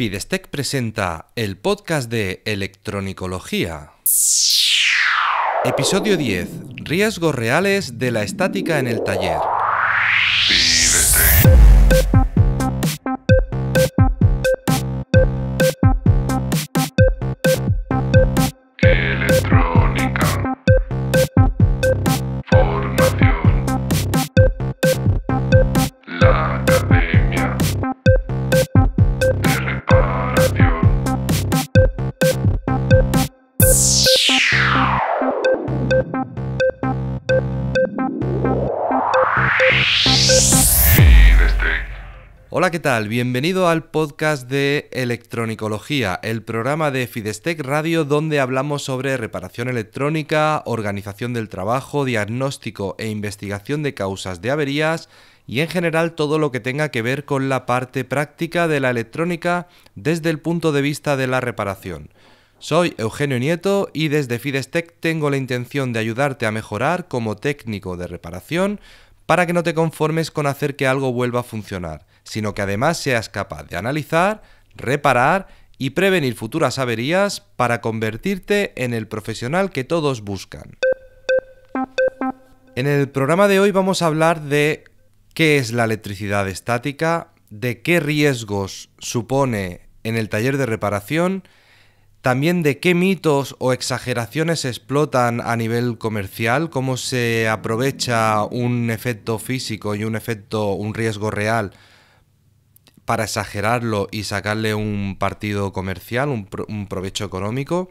Fidestec presenta el podcast de electronicología. Episodio 10. Riesgos reales de la estática en el taller. Electrónica. Formación. La Academia de Reparación. Fidestec. Hola, ¿qué tal? Bienvenido al podcast de electronicología, el programa de Fidestec Radio donde hablamos sobre reparación electrónica, organización del trabajo, diagnóstico e investigación de causas de averías y en general todo lo que tenga que ver con la parte práctica de la electrónica desde el punto de vista de la reparación. Soy Eugenio Nieto y desde Fidestec tengo la intención de ayudarte a mejorar como técnico de reparación para que no te conformes con hacer que algo vuelva a funcionar, sino que además seas capaz de analizar, reparar y prevenir futuras averías para convertirte en el profesional que todos buscan. En el programa de hoy vamos a hablar de qué es la electricidad estática, de qué riesgos supone en el taller de reparación, también de qué mitos o exageraciones se explotan a nivel comercial, cómo se aprovecha un efecto físico y un riesgo real para exagerarlo y sacarle un partido comercial, un provecho económico.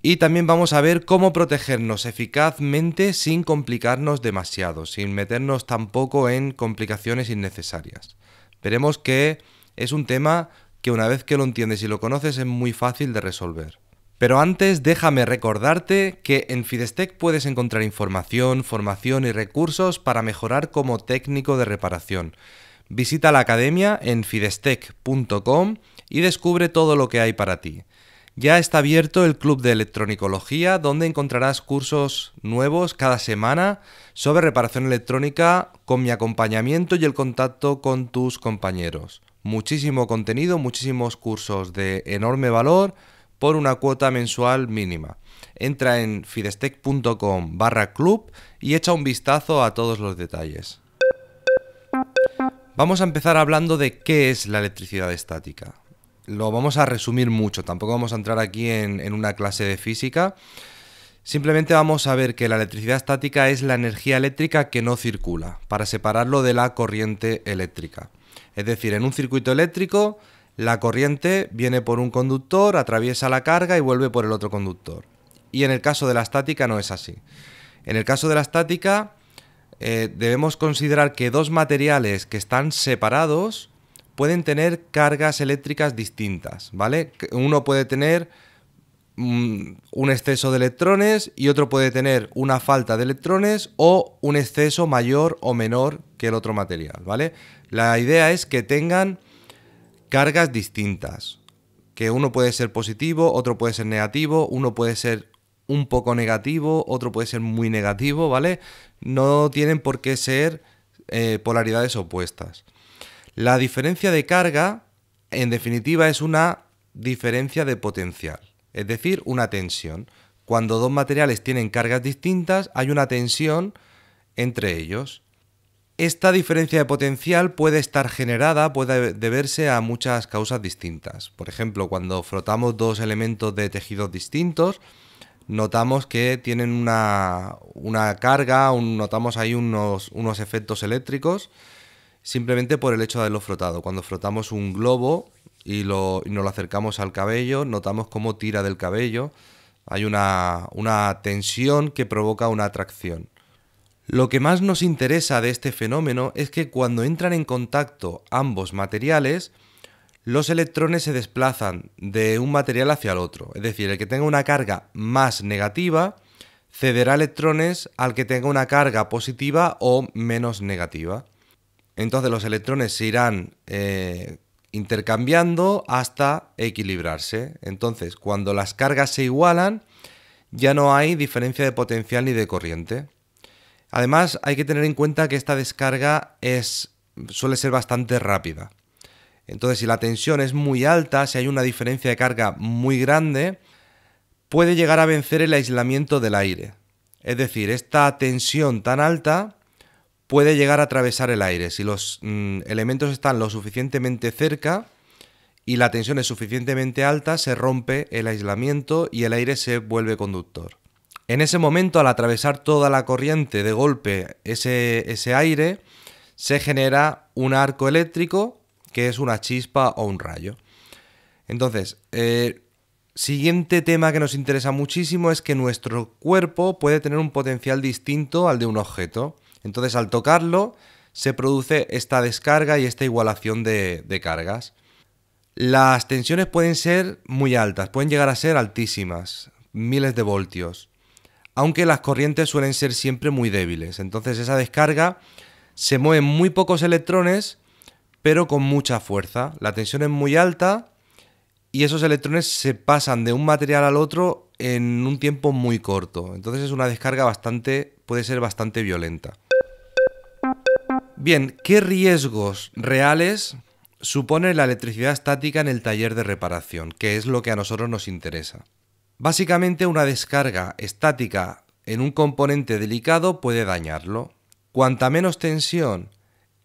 Y también vamos a ver cómo protegernos eficazmente sin complicarnos demasiado, sin meternos tampoco en complicaciones innecesarias. Veremos que es un tema que una vez que lo entiendes y lo conoces es muy fácil de resolver. Pero antes déjame recordarte que en Fidestec puedes encontrar información, formación y recursos para mejorar como técnico de reparación. Visita la academia en fidestec.com y descubre todo lo que hay para ti. Ya está abierto el club de electronicología donde encontrarás cursos nuevos cada semana sobre reparación electrónica con mi acompañamiento y el contacto con tus compañeros. Muchísimo contenido, muchísimos cursos de enorme valor por una cuota mensual mínima. Entra en fidestec.com/club y echa un vistazo a todos los detalles. Vamos a empezar hablando de qué es la electricidad estática. Lo vamos a resumir mucho, tampoco vamos a entrar aquí en una clase de física. Simplemente vamos a ver que la electricidad estática es la energía eléctrica que no circula, para separarlo de la corriente eléctrica. Es decir, en un circuito eléctrico, la corriente viene por un conductor, atraviesa la carga y vuelve por el otro conductor. Y en el caso de la estática no es así. En el caso de la estática, debemos considerar que dos materiales que están separados pueden tener cargas eléctricas distintas, ¿vale? Uno puede tener un exceso de electrones y otro puede tener una falta de electrones o un exceso mayor o menor que el otro material, ¿vale? La idea es que tengan cargas distintas, que uno puede ser positivo, otro puede ser negativo, uno puede ser un poco negativo, otro puede ser muy negativo, ¿vale? No tienen por qué ser polaridades opuestas. La diferencia de carga, en definitiva, es una diferencia de potencial, es decir, una tensión. Cuando dos materiales tienen cargas distintas, hay una tensión entre ellos. Esta diferencia de potencial puede estar generada, puede deberse a muchas causas distintas. Por ejemplo, cuando frotamos dos elementos de tejidos distintos, notamos que tienen una carga, notamos ahí unos efectos eléctricos, simplemente por el hecho de haberlo frotado. Cuando frotamos un globo y nos lo acercamos al cabello, notamos cómo tira del cabello. Hay una tensión que provoca una atracción. Lo que más nos interesa de este fenómeno es que cuando entran en contacto ambos materiales, los electrones se desplazan de un material hacia el otro. Es decir, el que tenga una carga más negativa cederá electrones al que tenga una carga positiva o menos negativa. Entonces los electrones se irán intercambiando hasta equilibrarse. Entonces, cuando las cargas se igualan, ya no hay diferencia de potencial ni de corriente. Además, hay que tener en cuenta que esta descarga suele ser bastante rápida. Entonces, si la tensión es muy alta, si hay una diferencia de carga muy grande, puede llegar a vencer el aislamiento del aire. Es decir, esta tensión tan alta puede llegar a atravesar el aire. Si los elementos están lo suficientemente cerca y la tensión es suficientemente alta, se rompe el aislamiento y el aire se vuelve conductor. En ese momento, al atravesar toda la corriente de golpe ese aire, se genera un arco eléctrico, que es una chispa o un rayo. Entonces, siguiente tema que nos interesa muchísimo es que nuestro cuerpo puede tener un potencial distinto al de un objeto. Entonces, al tocarlo, se produce esta descarga y esta igualación de cargas. Las tensiones pueden ser muy altas, pueden llegar a ser altísimas, miles de voltios, aunque las corrientes suelen ser siempre muy débiles. Entonces, esa descarga se mueven muy pocos electrones, pero con mucha fuerza. La tensión es muy alta y esos electrones se pasan de un material al otro en un tiempo muy corto. Entonces es una descarga puede ser bastante violenta. Bien, ¿qué riesgos reales supone la electricidad estática en el taller de reparación? Que es lo que a nosotros nos interesa. Básicamente, una descarga estática en un componente delicado puede dañarlo. Cuanta menos tensión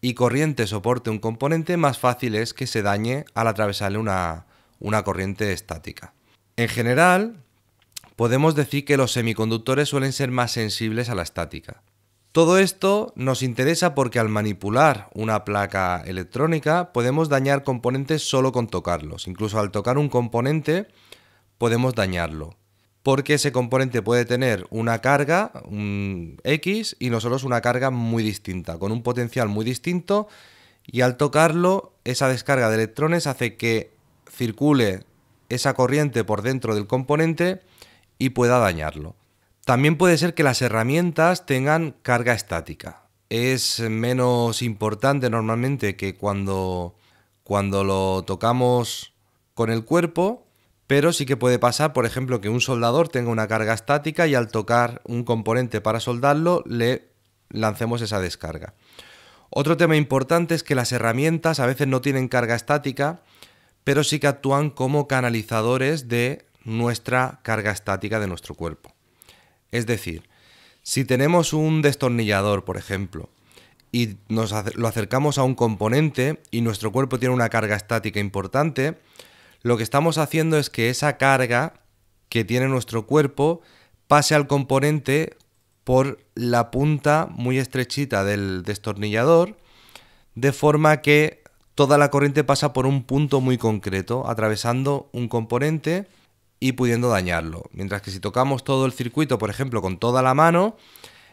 y corriente soporte un componente, más fácil es que se dañe al atravesarle una corriente estática. En general, podemos decir que los semiconductores suelen ser más sensibles a la estática. Todo esto nos interesa porque al manipular una placa electrónica podemos dañar componentes solo con tocarlos. Incluso al tocar un componente podemos dañarlo, porque ese componente puede tener una carga, un X, y nosotros una carga muy distinta, con un potencial muy distinto, y al tocarlo, esa descarga de electrones hace que circule esa corriente por dentro del componente y pueda dañarlo. También puede ser que las herramientas tengan carga estática. Es menos importante normalmente que cuando lo tocamos con el cuerpo, pero sí que puede pasar, por ejemplo, que un soldador tenga una carga estática y al tocar un componente para soldarlo le lancemos esa descarga. Otro tema importante es que las herramientas a veces no tienen carga estática, pero sí que actúan como canalizadores de nuestra carga estática de nuestro cuerpo. Es decir, si tenemos un destornillador, por ejemplo, y lo acercamos a un componente y nuestro cuerpo tiene una carga estática importante, lo que estamos haciendo es que esa carga que tiene nuestro cuerpo pase al componente por la punta muy estrechita del destornillador, de forma que toda la corriente pasa por un punto muy concreto, atravesando un componente y pudiendo dañarlo. Mientras que si tocamos todo el circuito, por ejemplo, con toda la mano,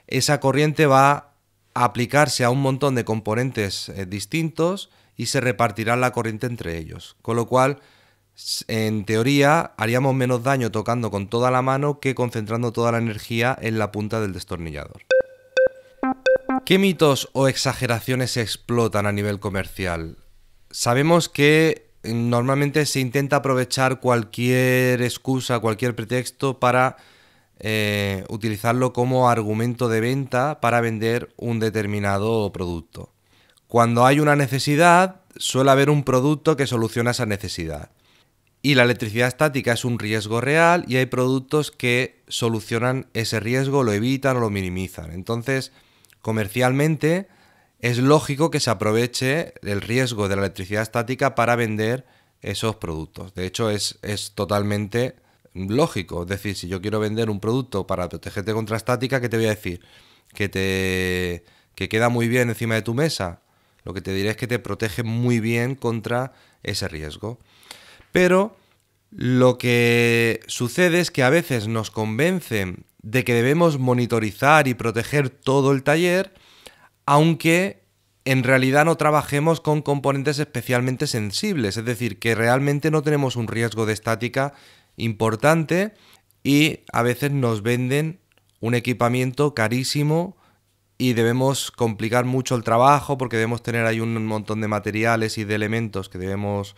esa corriente va a aplicarse a un montón de componentes distintos y se repartirá la corriente entre ellos. Con lo cual, en teoría, haríamos menos daño tocando con toda la mano que concentrando toda la energía en la punta del destornillador. ¿Qué mitos o exageraciones se explotan a nivel comercial? Sabemos que normalmente se intenta aprovechar cualquier excusa, cualquier pretexto para utilizarlo como argumento de venta para vender un determinado producto. Cuando hay una necesidad, suele haber un producto que soluciona esa necesidad. Y la electricidad estática es un riesgo real y hay productos que solucionan ese riesgo, lo evitan o lo minimizan. Entonces, comercialmente es lógico que se aproveche el riesgo de la electricidad estática para vender esos productos. De hecho, es totalmente lógico. Es decir, si yo quiero vender un producto para protegerte contra estática, ¿qué te voy a decir? Que queda muy bien encima de tu mesa. Lo que te diré es que te protege muy bien contra ese riesgo. Pero lo que sucede es que a veces nos convencen de que debemos monitorizar y proteger todo el taller, aunque en realidad no trabajemos con componentes especialmente sensibles, es decir, que realmente no tenemos un riesgo de estática importante y a veces nos venden un equipamiento carísimo y debemos complicar mucho el trabajo porque debemos tener ahí un montón de materiales y de elementos que debemos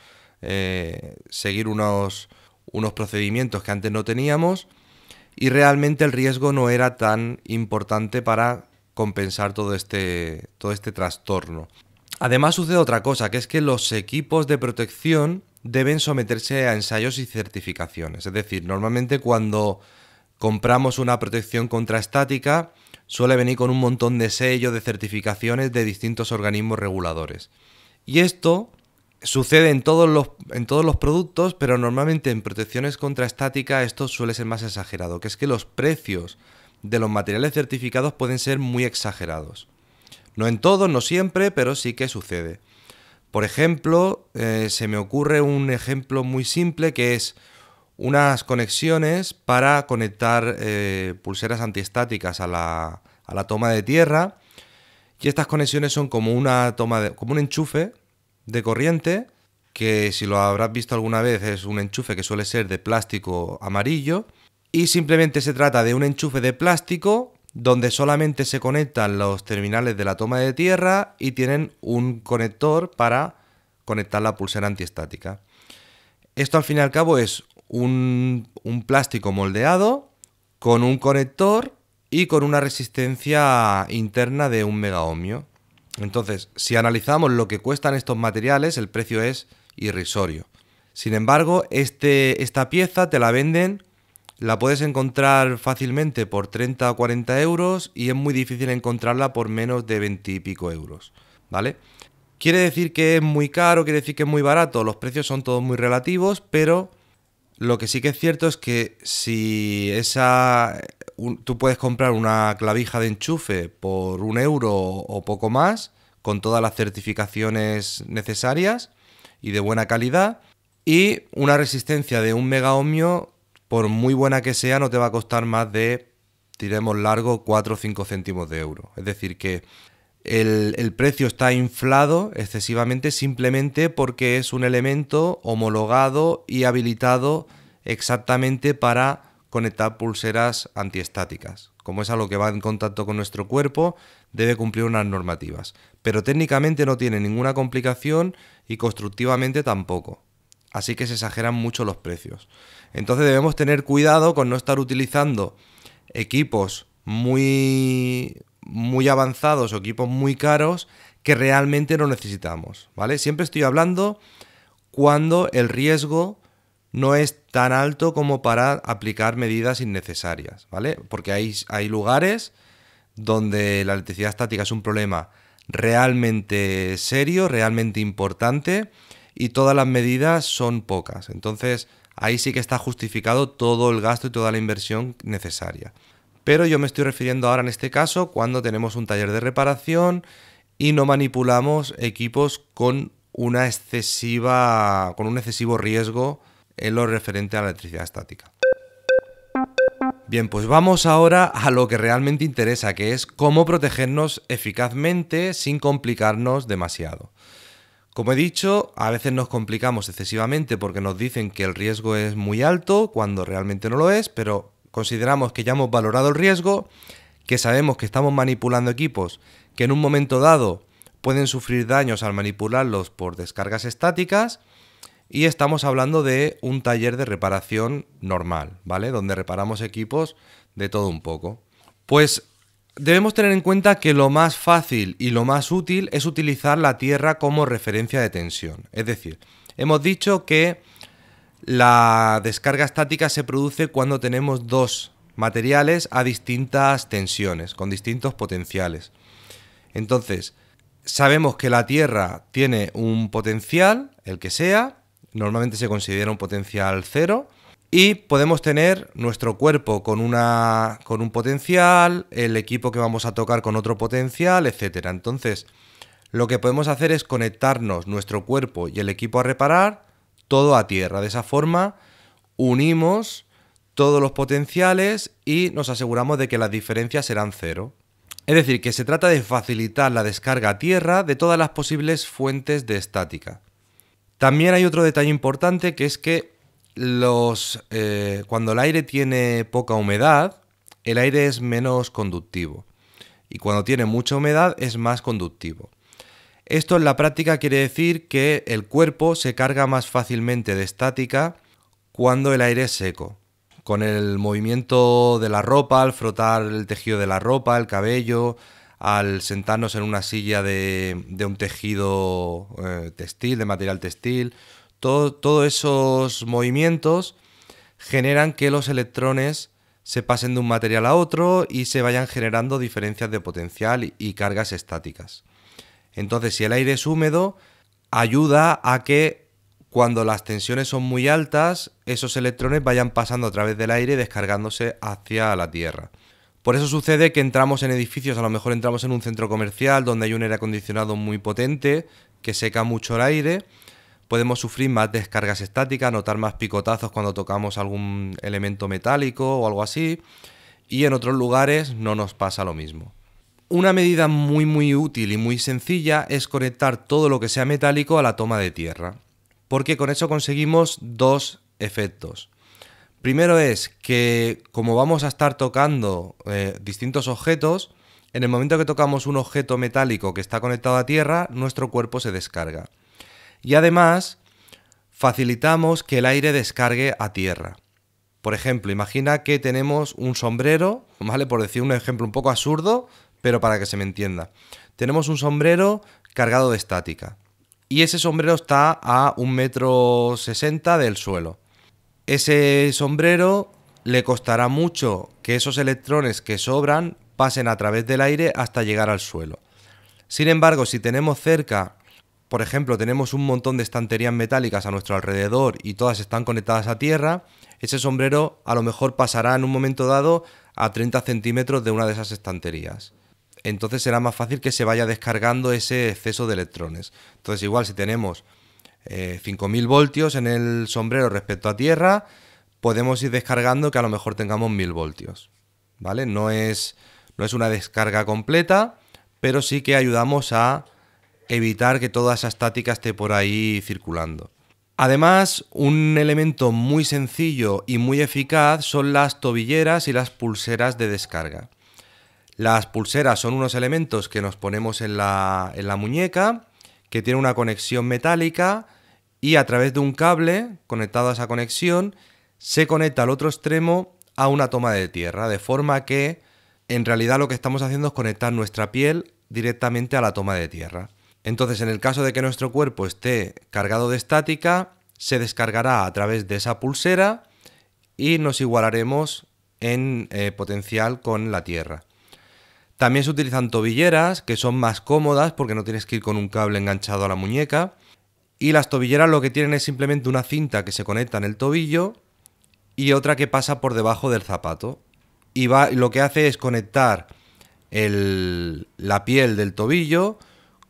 seguir unos procedimientos que antes no teníamos y realmente el riesgo no era tan importante para compensar todo este trastorno. Además sucede otra cosa, que es que los equipos de protección deben someterse a ensayos y certificaciones. Es decir, normalmente cuando compramos una protección contra estática suele venir con un montón de sellos, de certificaciones de distintos organismos reguladores. Y esto sucede en todos los productos, pero normalmente en protecciones contra estática esto suele ser más exagerado, que es que los precios de los materiales certificados pueden ser muy exagerados. No en todos, no siempre, pero sí que sucede. Por ejemplo, se me ocurre un ejemplo muy simple que es unas conexiones para conectar pulseras antiestáticas a la toma de tierra. Y estas conexiones son como como un enchufe de corriente, que si lo habrás visto alguna vez es un enchufe que suele ser de plástico amarillo. Y simplemente se trata de un enchufe de plástico donde solamente se conectan los terminales de la toma de tierra y tienen un conector para conectar la pulsera antiestática. Esto al fin y al cabo es un plástico moldeado con un conector y con una resistencia interna de 1 megaohmio. Entonces, si analizamos lo que cuestan estos materiales, el precio es irrisorio. Sin embargo, esta pieza te la venden, la puedes encontrar fácilmente por 30 o 40 euros y es muy difícil encontrarla por menos de 20 y pico euros, ¿vale? ¿Quiere decir que es muy caro? ¿Quiere decir que es muy barato? Los precios son todos muy relativos, pero lo que sí que es cierto es que si tú puedes comprar una clavija de enchufe por 1 euro o poco más, con todas las certificaciones necesarias y de buena calidad, y una resistencia de 1 megaohmio, por muy buena que sea, no te va a costar más de, tiremos largo, 4 o 5 céntimos de euro. Es decir, que el precio está inflado excesivamente simplemente porque es un elemento homologado y habilitado exactamente para conectar pulseras antiestáticas. Como es algo que va en contacto con nuestro cuerpo, debe cumplir unas normativas. Pero técnicamente no tiene ninguna complicación y constructivamente tampoco. Así que se exageran mucho los precios. Entonces debemos tener cuidado con no estar utilizando equipos muy avanzados o equipos muy caros que realmente no necesitamos, ¿vale? Siempre estoy hablando cuando el riesgo no es tan alto como para aplicar medidas innecesarias, ¿vale? Porque hay lugares donde la electricidad estática es un problema realmente serio, realmente importante, y todas las medidas son pocas. Entonces, ahí sí que está justificado todo el gasto y toda la inversión necesaria. Pero yo me estoy refiriendo ahora en este caso cuando tenemos un taller de reparación y no manipulamos equipos con un excesivo riesgo en lo referente a la electricidad estática. Bien, pues vamos ahora a lo que realmente interesa, que es cómo protegernos eficazmente sin complicarnos demasiado. Como he dicho, a veces nos complicamos excesivamente porque nos dicen que el riesgo es muy alto cuando realmente no lo es, pero consideramos que ya hemos valorado el riesgo, que sabemos que estamos manipulando equipos que en un momento dado pueden sufrir daños al manipularlos por descargas estáticas, y estamos hablando de un taller de reparación normal, ¿vale? Donde reparamos equipos de todo un poco. Pues debemos tener en cuenta que lo más fácil y lo más útil es utilizar la tierra como referencia de tensión. Es decir, hemos dicho que la descarga estática se produce cuando tenemos dos materiales a distintas tensiones, con distintos potenciales. Entonces, sabemos que la tierra tiene un potencial, el que sea, normalmente se considera un potencial 0, y podemos tener nuestro cuerpo con un potencial, el equipo que vamos a tocar con otro potencial, etc. Entonces, lo que podemos hacer es conectarnos nuestro cuerpo y el equipo a reparar todo a tierra. De esa forma, unimos todos los potenciales y nos aseguramos de que las diferencias serán 0. Es decir, que se trata de facilitar la descarga a tierra de todas las posibles fuentes de estática. También hay otro detalle importante, que es que cuando el aire tiene poca humedad, el aire es menos conductivo, y cuando tiene mucha humedad es más conductivo. Esto en la práctica quiere decir que el cuerpo se carga más fácilmente de estática cuando el aire es seco. Con el movimiento de la ropa, al frotar el tejido de la ropa, el cabello, al sentarnos en una silla de un tejido textil, de material textil. Todos esos movimientos generan que los electrones se pasen de un material a otro y se vayan generando diferencias de potencial y cargas estáticas. Entonces, si el aire es húmedo, ayuda a que cuando las tensiones son muy altas, esos electrones vayan pasando a través del aire y descargándose hacia la Tierra. Por eso sucede que entramos en edificios, a lo mejor entramos en un centro comercial donde hay un aire acondicionado muy potente que seca mucho el aire. Podemos sufrir más descargas estáticas, notar más picotazos cuando tocamos algún elemento metálico o algo así. Y en otros lugares no nos pasa lo mismo. Una medida muy útil y muy sencilla es conectar todo lo que sea metálico a la toma de tierra, porque con eso conseguimos dos efectos. Primero es que como vamos a estar tocando distintos objetos, en el momento que tocamos un objeto metálico que está conectado a tierra, nuestro cuerpo se descarga. Y además facilitamos que el aire descargue a tierra. Por ejemplo, imagina que tenemos un sombrero, ¿vale? Por decir un ejemplo un poco absurdo, pero para que se me entienda. Tenemos un sombrero cargado de estática y ese sombrero está a 1,60 m del suelo. Ese sombrero le costará mucho que esos electrones que sobran pasen a través del aire hasta llegar al suelo. Sin embargo, si tenemos cerca, por ejemplo, tenemos un montón de estanterías metálicas a nuestro alrededor y todas están conectadas a tierra, ese sombrero a lo mejor pasará en un momento dado a 30 centímetros de una de esas estanterías. Entonces será más fácil que se vaya descargando ese exceso de electrones. Entonces igual si tenemos 5.000 voltios en el sombrero respecto a tierra, podemos ir descargando que a lo mejor tengamos 1.000 voltios. ¿Vale? No es una descarga completa, pero sí que ayudamos a evitar que toda esa estática esté por ahí circulando. Además, un elemento muy sencillo y muy eficaz son las tobilleras y las pulseras de descarga. Las pulseras son unos elementos que nos ponemos en la muñeca, que tienen una conexión metálica y a través de un cable conectado a esa conexión se conecta al otro extremo a una toma de tierra, de forma que en realidad lo que estamos haciendo es conectar nuestra piel directamente a la toma de tierra. Entonces, en el caso de que nuestro cuerpo esté cargado de estática, se descargará a través de esa pulsera y nos igualaremos en potencial con la tierra. También se utilizan tobilleras, que son más cómodas porque no tienes que ir con un cable enganchado a la muñeca. Y las tobilleras lo que tienen es simplemente una cinta que se conecta en el tobillo y otra que pasa por debajo del zapato. Y lo que hace es conectar la piel del tobillo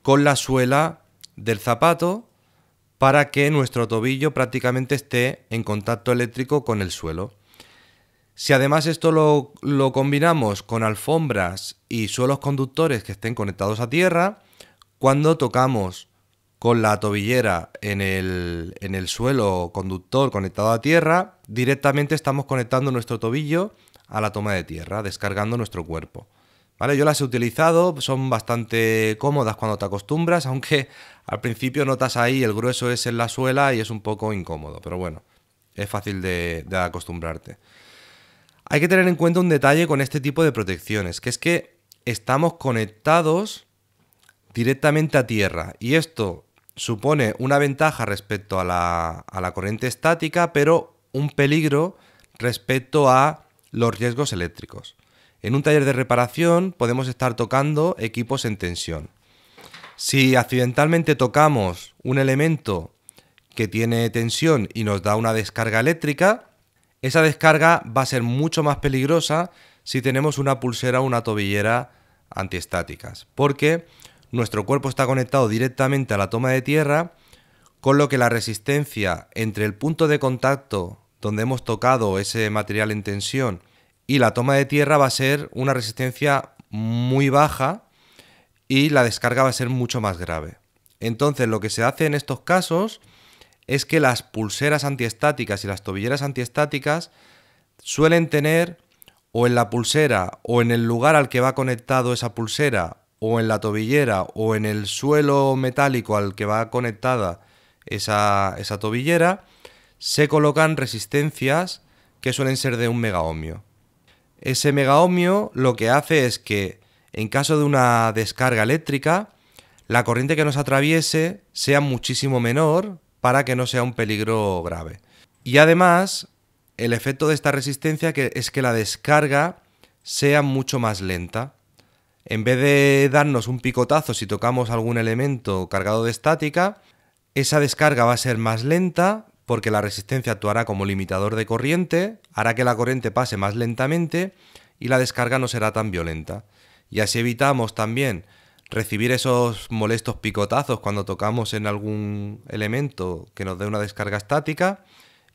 con la suela del zapato para que nuestro tobillo prácticamente esté en contacto eléctrico con el suelo. Si además esto lo combinamos con alfombras y suelos conductores que estén conectados a tierra, cuando tocamos con la tobillera en el suelo conductor conectado a tierra, directamente estamos conectando nuestro tobillo a la toma de tierra, descargando nuestro cuerpo. ¿Vale? Yo las he utilizado, son bastante cómodas cuando te acostumbras, aunque al principio notas ahí el grueso es en la suela y es un poco incómodo, pero bueno, es fácil de acostumbrarte. Hay que tener en cuenta un detalle con este tipo de protecciones, que es que estamos conectados directamente a tierra y esto supone una ventaja respecto a la corriente estática, pero un peligro respecto a los riesgos eléctricos. En un taller de reparación podemos estar tocando equipos en tensión. Si accidentalmente tocamos un elemento que tiene tensión y nos da una descarga eléctrica, esa descarga va a ser mucho más peligrosa si tenemos una pulsera o una tobillera antiestáticas, porque nuestro cuerpo está conectado directamente a la toma de tierra, con lo que la resistencia entre el punto de contacto donde hemos tocado ese material en tensión y la toma de tierra va a ser una resistencia muy baja y la descarga va a ser mucho más grave. Entonces, lo que se hace en estos casos es que las pulseras antiestáticas y las tobilleras antiestáticas suelen tener o en la pulsera o en el lugar al que va conectado esa pulsera o en la tobillera o en el suelo metálico al que va conectada esa tobillera, se colocan resistencias que suelen ser de 1 megaohmio. Ese megaohmio lo que hace es que en caso de una descarga eléctrica, la corriente que nos atraviese sea muchísimo menor para que no sea un peligro grave. Y además, el efecto de esta resistencia es que la descarga sea mucho más lenta. En vez de darnos un picotazo si tocamos algún elemento cargado de estática, esa descarga va a ser más lenta porque la resistencia actuará como limitador de corriente, hará que la corriente pase más lentamente y la descarga no será tan violenta. Y así evitamos también recibir esos molestos picotazos cuando tocamos en algún elemento que nos dé una descarga estática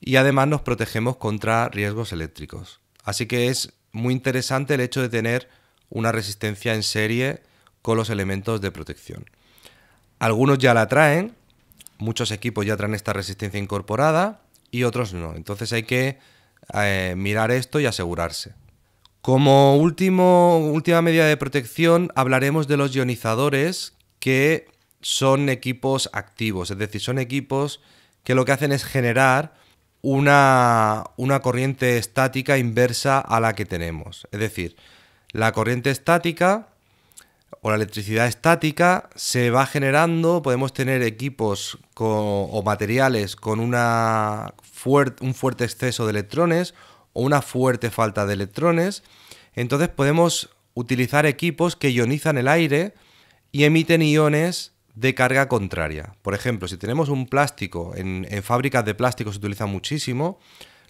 y además nos protegemos contra riesgos eléctricos. Así que es muy interesante el hecho de tener una resistencia en serie con los elementos de protección. Algunos ya la traen, muchos equipos ya traen esta resistencia incorporada y otros no. Entonces hay que mirar esto y asegurarse. Como última medida de protección hablaremos de los ionizadores, que son equipos activos, es decir, son equipos que lo que hacen es generar una corriente estática inversa a la que tenemos. Es decir, la corriente estática o la electricidad estática se va generando, podemos tener equipos o materiales con un fuerte exceso de electrones o una fuerte falta de electrones. Entonces podemos utilizar equipos que ionizan el aire y emiten iones de carga contraria. Por ejemplo, si tenemos un plástico, en fábricas de plásticos se utiliza muchísimo,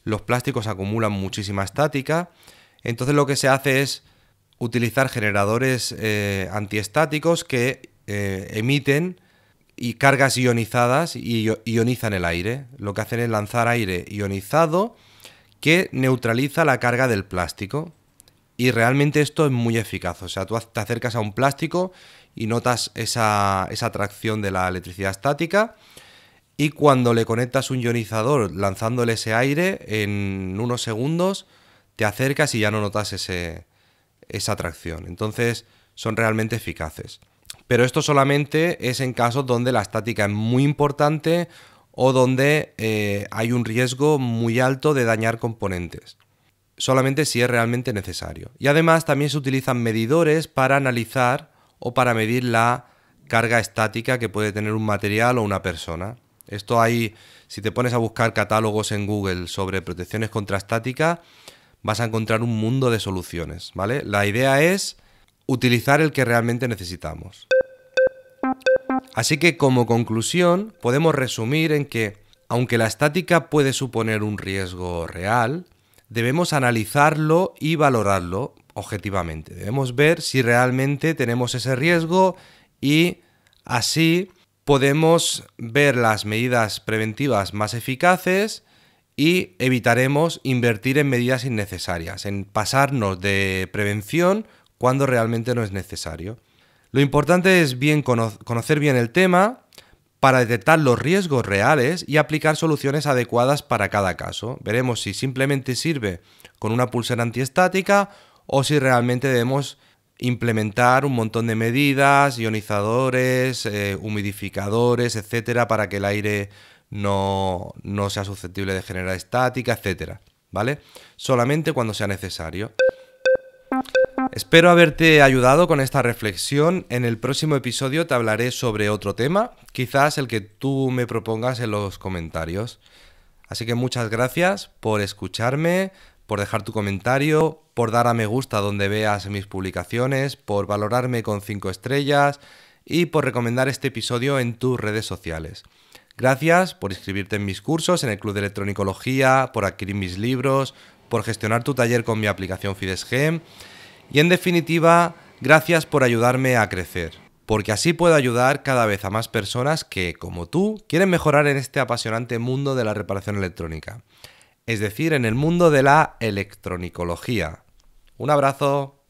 los plásticos acumulan muchísima estática, entonces lo que se hace es utilizar generadores antiestáticos que emiten cargas ionizadas y ionizan el aire. Lo que hacen es lanzar aire ionizado que neutraliza la carga del plástico. Y realmente esto es muy eficaz. O sea, tú te acercas a un plástico y notas esa atracción de la electricidad estática. Y cuando le conectas un ionizador lanzándole ese aire, en unos segundos te acercas y ya no notas esa atracción. Entonces son realmente eficaces. Pero esto solamente es en casos donde la estática es muy importante o donde hay un riesgo muy alto de dañar componentes. Solamente si es realmente necesario. Y además también se utilizan medidores para analizar o para medir la carga estática que puede tener un material o una persona. Esto hay, si te pones a buscar catálogos en Google sobre protecciones contra estática, vas a encontrar un mundo de soluciones, ¿vale? La idea es utilizar el que realmente necesitamos. Así que como conclusión podemos resumir en que, aunque la estática puede suponer un riesgo real, debemos analizarlo y valorarlo objetivamente. Debemos ver si realmente tenemos ese riesgo y así podemos ver las medidas preventivas más eficaces y evitaremos invertir en medidas innecesarias, en pasarnos de prevención cuando realmente no es necesario. Lo importante es conocer bien el tema para detectar los riesgos reales y aplicar soluciones adecuadas para cada caso. Veremos si simplemente sirve con una pulsera antiestática o si realmente debemos implementar un montón de medidas, ionizadores, humidificadores, etcétera, para que el aire no sea susceptible de generar estática, etcétera, ¿vale? Solamente cuando sea necesario. Espero haberte ayudado con esta reflexión. En el próximo episodio te hablaré sobre otro tema, quizás el que tú me propongas en los comentarios. Así que muchas gracias por escucharme, por dejar tu comentario, por dar a me gusta donde veas mis publicaciones, por valorarme con 5 estrellas y por recomendar este episodio en tus redes sociales. Gracias por inscribirte en mis cursos en el Club de Electronicología, por adquirir mis libros, por gestionar tu taller con mi aplicación FidesGem. Y en definitiva, gracias por ayudarme a crecer, porque así puedo ayudar cada vez a más personas que, como tú, quieren mejorar en este apasionante mundo de la reparación electrónica, es decir, en el mundo de la electronicología. Un abrazo.